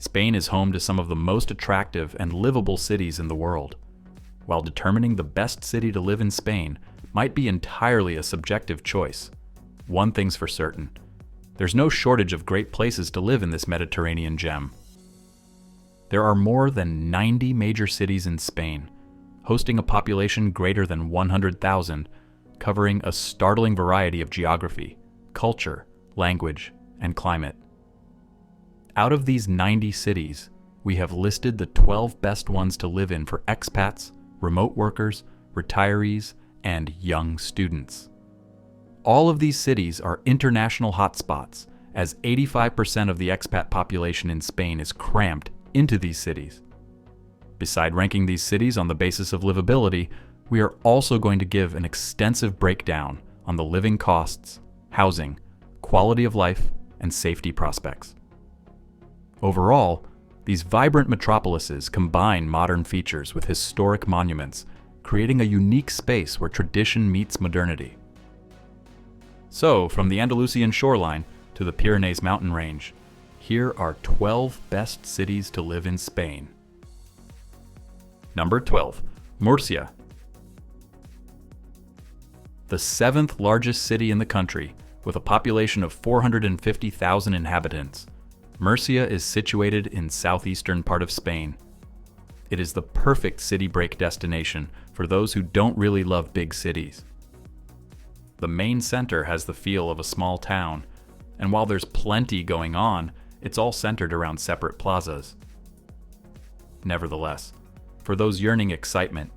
Spain is home to some of the most attractive and livable cities in the world. While determining the best city to live in Spain might be entirely a subjective choice, one thing's for certain: there's no shortage of great places to live in this Mediterranean gem. There are more than 90 major cities in Spain, hosting a population greater than 100,000, covering a startling variety of geography, culture, language, and climate. Out of these 90 cities, we have listed the 12 best ones to live in for expats, remote workers, retirees, and young students. All of these cities are international hotspots, as 85% of the expat population in Spain is cramped into these cities. Beside ranking these cities on the basis of livability, we are also going to give an extensive breakdown on the living costs, housing, quality of life, and safety prospects. Overall, these vibrant metropolises combine modern features with historic monuments, creating a unique space where tradition meets modernity. So, from the Andalusian shoreline to the Pyrénées mountain range, here are 12 best cities to live in Spain. Number 12, Murcia. The 7th largest city in the country, with a population of 450,000 inhabitants, Murcia is situated in southeastern part of Spain. It is the perfect city break destination for those who don't really love big cities. The main center has the feel of a small town, and while there's plenty going on, it's all centered around separate plazas. Nevertheless, for those yearning excitement,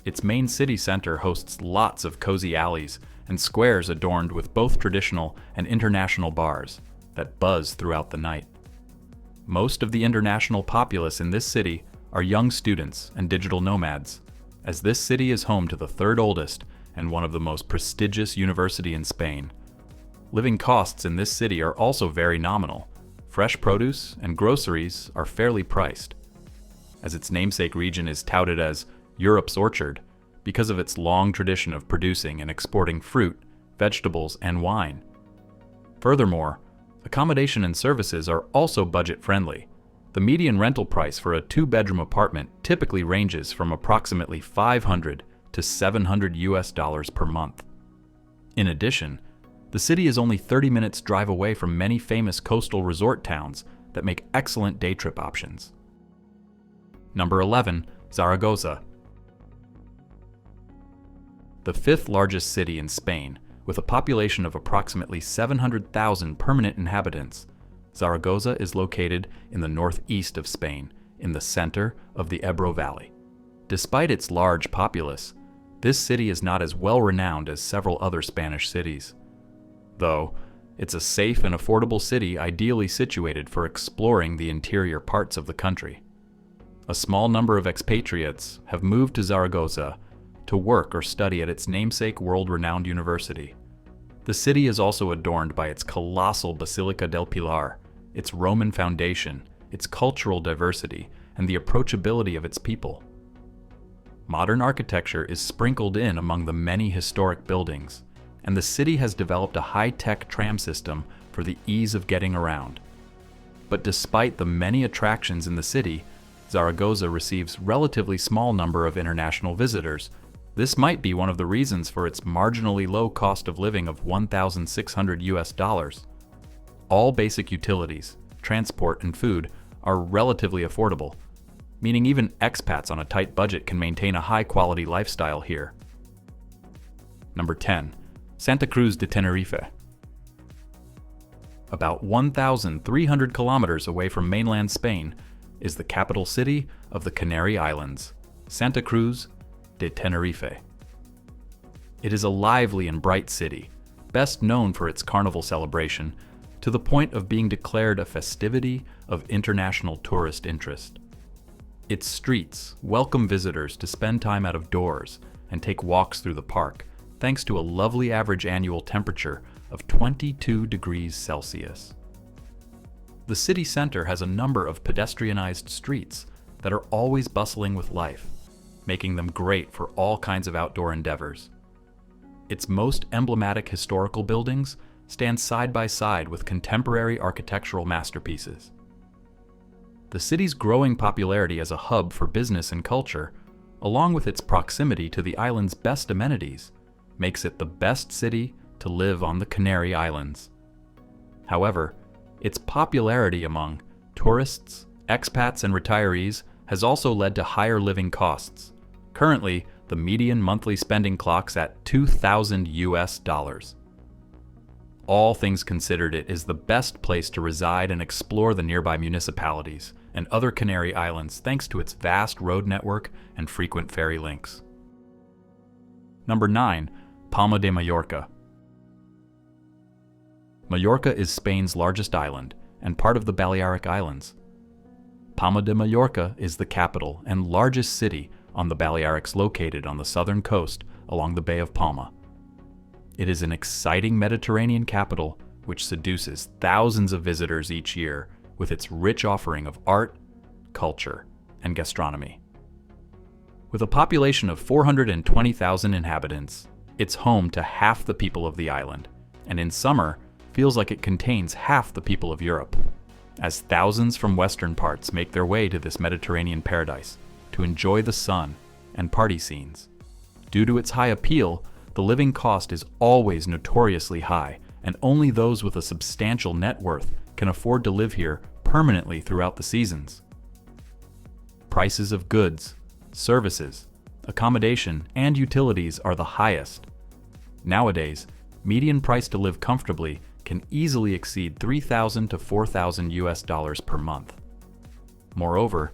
its main city center hosts lots of cozy alleys and squares adorned with both traditional and international bars that buzz throughout the night. Most of the international populace in this city are young students and digital nomads, as this city is home to the third oldest and one of the most prestigious universities in Spain. Living costs in this city are also very nominal. Fresh produce and groceries are fairly priced, as its namesake region is touted as Europe's orchard because of its long tradition of producing and exporting fruit, vegetables, and wine. Furthermore, accommodation and services are also budget-friendly. The median rental price for a 2-bedroom apartment typically ranges from approximately $500 to $700 per month. In addition, the city is only 30 minutes drive away from many famous coastal resort towns that make excellent day trip options. Number 11, Zaragoza. The 5th largest city in Spain, with a population of approximately 700,000 permanent inhabitants, Zaragoza is located in the northeast of Spain, in the center of the Ebro Valley. Despite its large populace, this city is not as well renowned as several other Spanish cities. Though, it's a safe and affordable city ideally situated for exploring the interior parts of the country. A small number of expatriates have moved to Zaragoza to work or study at its namesake world-renowned university. The city is also adorned by its colossal Basilica del Pilar, its Roman foundation, its cultural diversity, and the approachability of its people. Modern architecture is sprinkled in among the many historic buildings, and the city has developed a high-tech tram system for the ease of getting around. But despite the many attractions in the city, Zaragoza receives relatively small number of international visitors. This might be one of the reasons for its marginally low cost of living of $1,600. All basic utilities, transport, and food are relatively affordable, meaning even expats on a tight budget can maintain a high-quality lifestyle here. Number 10, Santa Cruz de Tenerife. About 1,300 kilometers away from mainland Spain is the capital city of the Canary Islands, Santa Cruz de Tenerife. It is a lively and bright city, best known for its carnival celebration, to the point of being declared a festivity of international tourist interest. Its streets welcome visitors to spend time out of doors and take walks through the park, thanks to a lovely average annual temperature of 22 degrees Celsius. The city center has a number of pedestrianized streets that are always bustling with life, making them great for all kinds of outdoor endeavors. Its most emblematic historical buildings stand side by side with contemporary architectural masterpieces. The city's growing popularity as a hub for business and culture, along with its proximity to the island's best amenities, makes it the best city to live on the Canary Islands. However, its popularity among tourists, expats, and retirees has also led to higher living costs. Currently, the median monthly spending clocks at $2,000. All things considered, it is the best place to reside and explore the nearby municipalities and other Canary Islands thanks to its vast road network and frequent ferry links. Number 9. Palma de Mallorca. Mallorca is Spain's largest island and part of the Balearic Islands. Palma de Mallorca is the capital and largest city on the Balearics, located on the southern coast along the Bay of Palma. It is an exciting Mediterranean capital which seduces thousands of visitors each year with its rich offering of art, culture, and gastronomy. With a population of 420,000 inhabitants, it's home to half the people of the island, and in summer feels like it contains half the people of Europe, as thousands from western parts make their way to this Mediterranean paradise to enjoy the sun and party scenes. Due to its high appeal, the living cost is always notoriously high, and only those with a substantial net worth can afford to live here permanently throughout the seasons. Prices of goods, services, accommodation, and utilities are the highest. Nowadays, median price to live comfortably can easily exceed $3,000 to $4,000 per month. Moreover,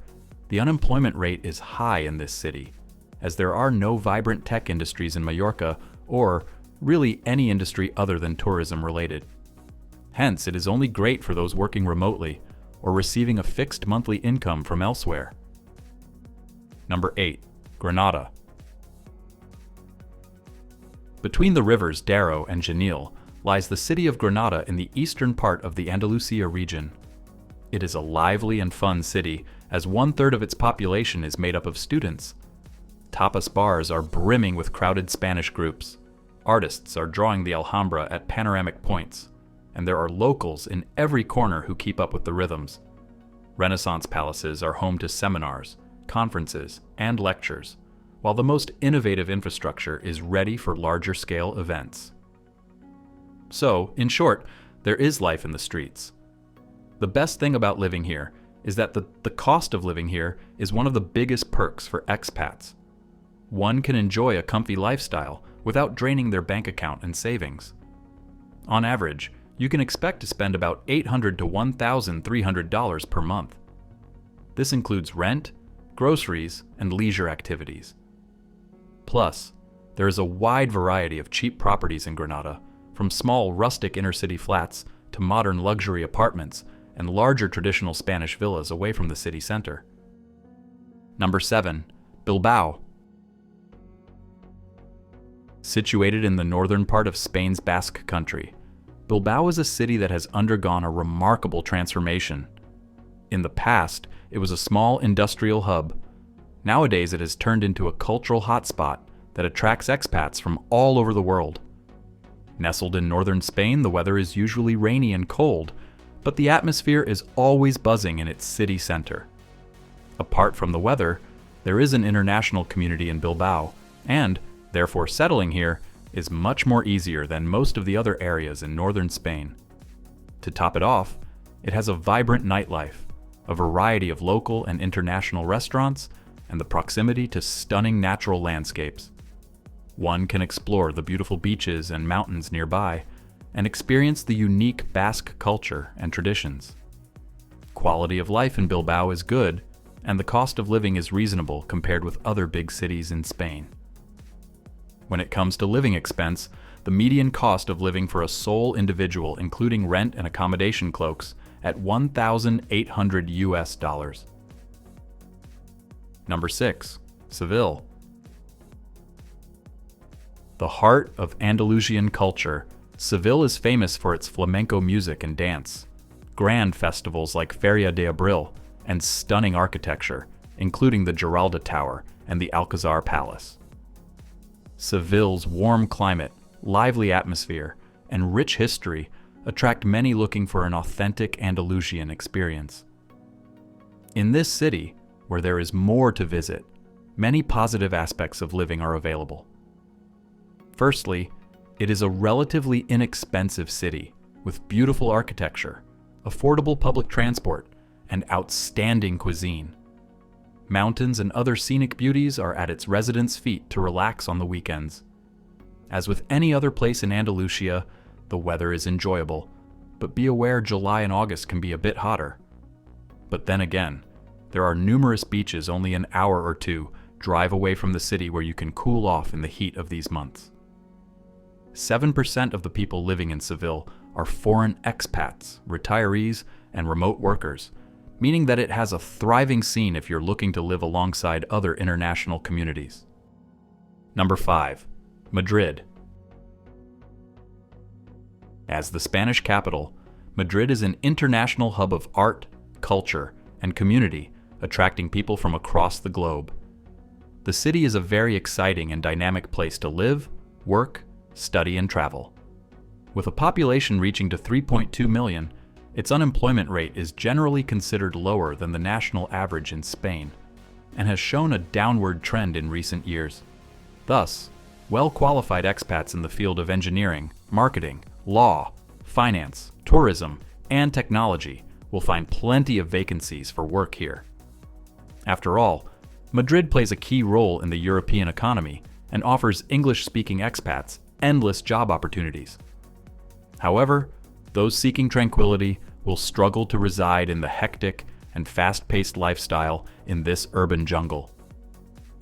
the unemployment rate is high in this city, as there are no vibrant tech industries in Mallorca, or really any industry other than tourism related. Hence, it is only great for those working remotely or receiving a fixed monthly income from elsewhere. Number 8. Granada. Between the rivers Darro and Genil lies the city of Granada in the eastern part of the Andalusia region. It is a lively and fun city, as 1/3 of its population is made up of students. Tapas bars are brimming with crowded Spanish groups. Artists are drawing the Alhambra at panoramic points, and there are locals in every corner who keep up with the rhythms. Renaissance palaces are home to seminars, conferences, and lectures, while the most innovative infrastructure is ready for larger-scale events. So, in short, there is life in the streets. The best thing about living here is that the cost of living here is one of the biggest perks for expats. One can enjoy a comfy lifestyle without draining their bank account and savings. On average, you can expect to spend about $800 to $1,300 per month. This includes rent, groceries, and leisure activities. Plus, there is a wide variety of cheap properties in Granada, from small rustic inner-city flats to modern luxury apartments and larger traditional Spanish villas away from the city center. Number 7. Bilbao. Situated in the northern part of Spain's Basque Country, Bilbao is a city that has undergone a remarkable transformation. In the past, it was a small industrial hub. Nowadays, it has turned into a cultural hotspot that attracts expats from all over the world. Nestled in northern Spain, the weather is usually rainy and cold, but the atmosphere is always buzzing in its city center. Apart from the weather, there is an international community in Bilbao, and, therefore, settling here is much more easier than most of the other areas in northern Spain. To top it off, it has a vibrant nightlife, a variety of local and international restaurants, and the proximity to stunning natural landscapes. One can explore the beautiful beaches and mountains nearby and experience the unique Basque culture and traditions. Quality of life in Bilbao is good, and the cost of living is reasonable compared with other big cities in Spain. When it comes to living expense, the median cost of living for a sole individual, including rent and accommodation, cloaks at $1,800. Number 6. Seville. The heart of Andalusian culture, Seville is famous for its flamenco music and dance, grand festivals like Feria de Abril, and stunning architecture, including the Giralda Tower and the Alcazar Palace. Seville's warm climate, lively atmosphere, and rich history attract many looking for an authentic Andalusian experience. In this city, where there is more to visit, many positive aspects of living are available. Firstly, it is a relatively inexpensive city with beautiful architecture, affordable public transport, and outstanding cuisine. Mountains and other scenic beauties are at its residents' feet to relax on the weekends. As with any other place in Andalusia, the weather is enjoyable, but be aware July and August can be a bit hotter. But then again, there are numerous beaches only an hour or two drive away from the city where you can cool off in the heat of these months. 7% of the people living in Seville are foreign expats, retirees, and remote workers, meaning that it has a thriving scene if you're looking to live alongside other international communities. Number 5. Madrid. As the Spanish capital, Madrid is an international hub of art, culture, and community, attracting people from across the globe. The city is a very exciting and dynamic place to live, work, study, and travel. With a population reaching to 3.2 million, its unemployment rate is generally considered lower than the national average in Spain, and has shown a downward trend in recent years. Thus, well-qualified expats in the field of engineering, marketing, law, finance, tourism, and technology will find plenty of vacancies for work here. After all, Madrid plays a key role in the European economy and offers English-speaking expats endless job opportunities. However, those seeking tranquility will struggle to reside in the hectic and fast-paced lifestyle in this urban jungle.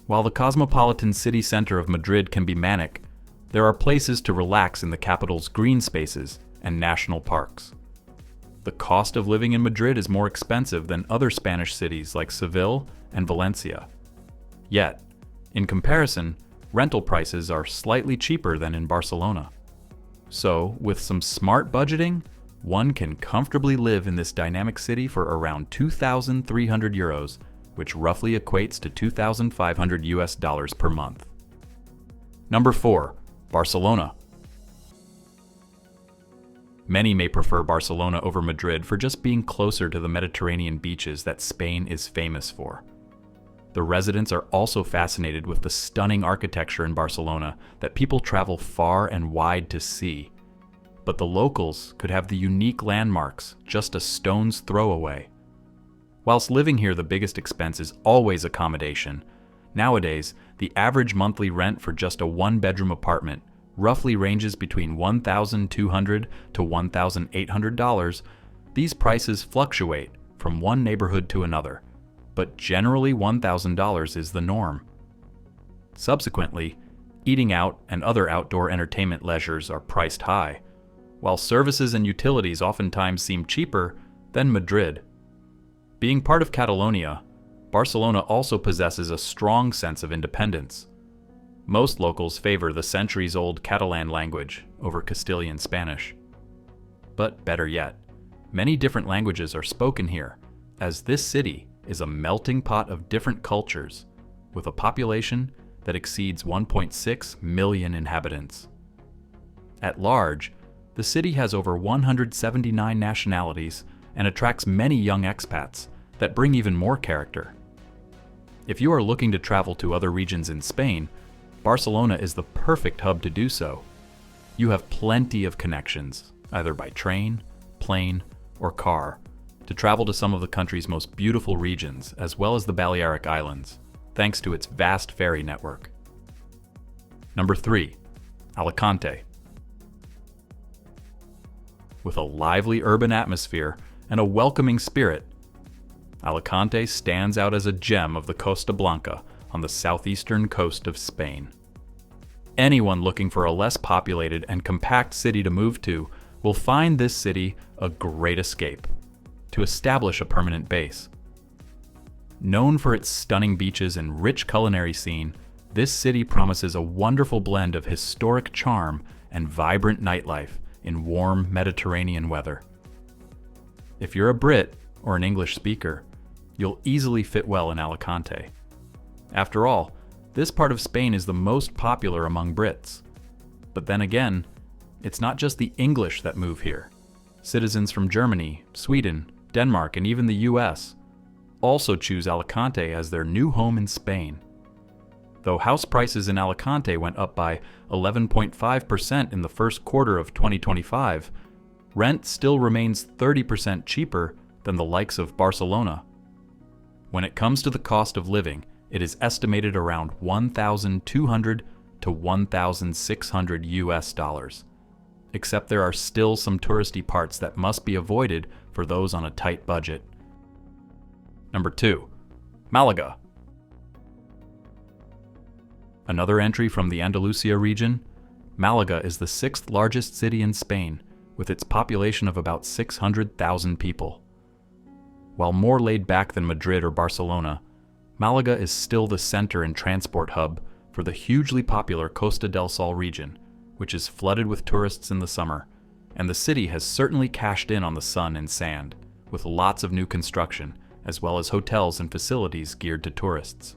While the cosmopolitan city center of Madrid can be manic, there are places to relax in the capital's green spaces and national parks. The cost of living in Madrid is more expensive than other Spanish cities like Seville and Valencia. Yet, in comparison, rental prices are slightly cheaper than in Barcelona. So, with some smart budgeting, one can comfortably live in this dynamic city for around 2,300 euros, which roughly equates to 2,500 US dollars per month. Number 4. Barcelona. Many may prefer Barcelona over Madrid for just being closer to the Mediterranean beaches that Spain is famous for. The residents are also fascinated with the stunning architecture in Barcelona that people travel far and wide to see. But the locals could have the unique landmarks just a stone's throw away. Whilst living here the biggest expense is always accommodation, nowadays the average monthly rent for just a one-bedroom apartment roughly ranges between $1,200 to $1,800. These prices fluctuate from one neighborhood to another, but generally $1,000 is the norm. Subsequently, eating out and other outdoor entertainment leisures are priced high, while services and utilities oftentimes seem cheaper than Madrid. Being part of Catalonia, Barcelona also possesses a strong sense of independence. Most locals favor the centuries-old Catalan language over Castilian Spanish. But better yet, many different languages are spoken here, as this city is a melting pot of different cultures, with a population that exceeds 1.6 million inhabitants. At large, the city has over 179 nationalities and attracts many young expats that bring even more character. If you are looking to travel to other regions in Spain, Barcelona is the perfect hub to do so. You have plenty of connections, either by train, plane, or car, to travel to some of the country's most beautiful regions, as well as the Balearic Islands, thanks to its vast ferry network. Number 3. Alicante. With a lively urban atmosphere and a welcoming spirit, Alicante stands out as a gem of the Costa Blanca on the southeastern coast of Spain. Anyone looking for a less populated and compact city to move to will find this city a great escape to establish a permanent base. Known for its stunning beaches and rich culinary scene, this city promises a wonderful blend of historic charm and vibrant nightlife in warm Mediterranean weather. If you're a Brit or an English speaker, you'll easily fit well in Alicante. After all, this part of Spain is the most popular among Brits. But then again, it's not just the English that move here. Citizens from Germany, Sweden, Denmark, and even the US, also choose Alicante as their new home in Spain. Though house prices in Alicante went up by 11.5% in the first quarter of 2025, rent still remains 30% cheaper than the likes of Barcelona. When it comes to the cost of living, it is estimated around $1,200 to $1,600 US, except there are still some touristy parts that must be avoided for those on a tight budget. Number 2. Malaga. Another entry from the Andalusia region, Malaga is the 6th largest city in Spain, with its population of about 600,000 people. While more laid back than Madrid or Barcelona, Malaga is still the center and transport hub for the hugely popular Costa del Sol region, which is flooded with tourists in the summer, and the city has certainly cashed in on the sun and sand, with lots of new construction, as well as hotels and facilities geared to tourists.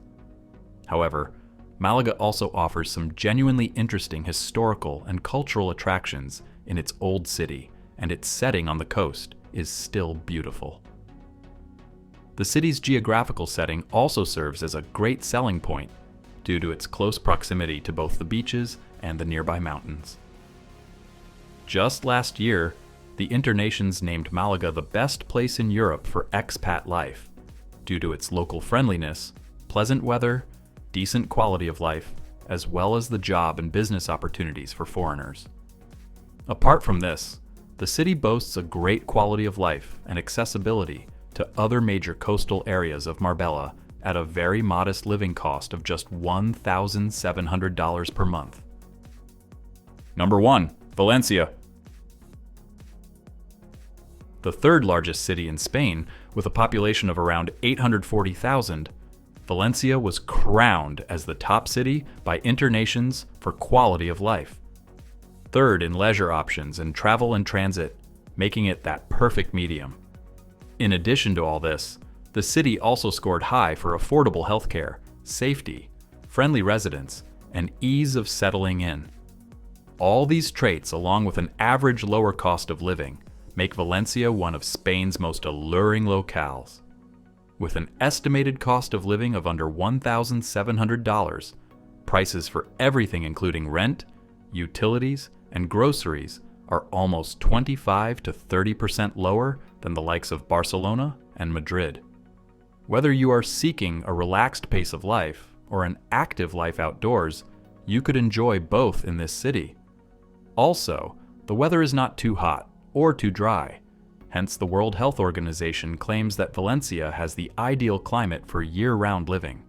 However, Malaga also offers some genuinely interesting historical and cultural attractions in its old city, and its setting on the coast is still beautiful. The city's geographical setting also serves as a great selling point due to its close proximity to both the beaches and the nearby mountains. Just last year, the Internations named Malaga the best place in Europe for expat life due to its local friendliness, pleasant weather, decent quality of life, as well as the job and business opportunities for foreigners. Apart from this, the city boasts a great quality of life and accessibility to other major coastal areas of Marbella at a very modest living cost of just $1,700 per month. Number 1. Valencia. The 3rd largest city in Spain, with a population of around 840,000, Valencia was crowned as the top city by Internations for quality of life. 3rd in leisure options and travel and transit, making it that perfect medium. In addition to all this, the city also scored high for affordable healthcare, safety, friendly residents, and ease of settling in. All these traits, along with an average lower cost of living, make Valencia one of Spain's most alluring locales. With an estimated cost of living of under $1,700, prices for everything including rent, utilities, and groceries are almost 25 to 30% lower than the likes of Barcelona and Madrid. Whether you are seeking a relaxed pace of life or an active life outdoors, you could enjoy both in this city. Also, the weather is not too hot or too dry. Hence, the World Health Organization claims that Valencia has the ideal climate for year-round living.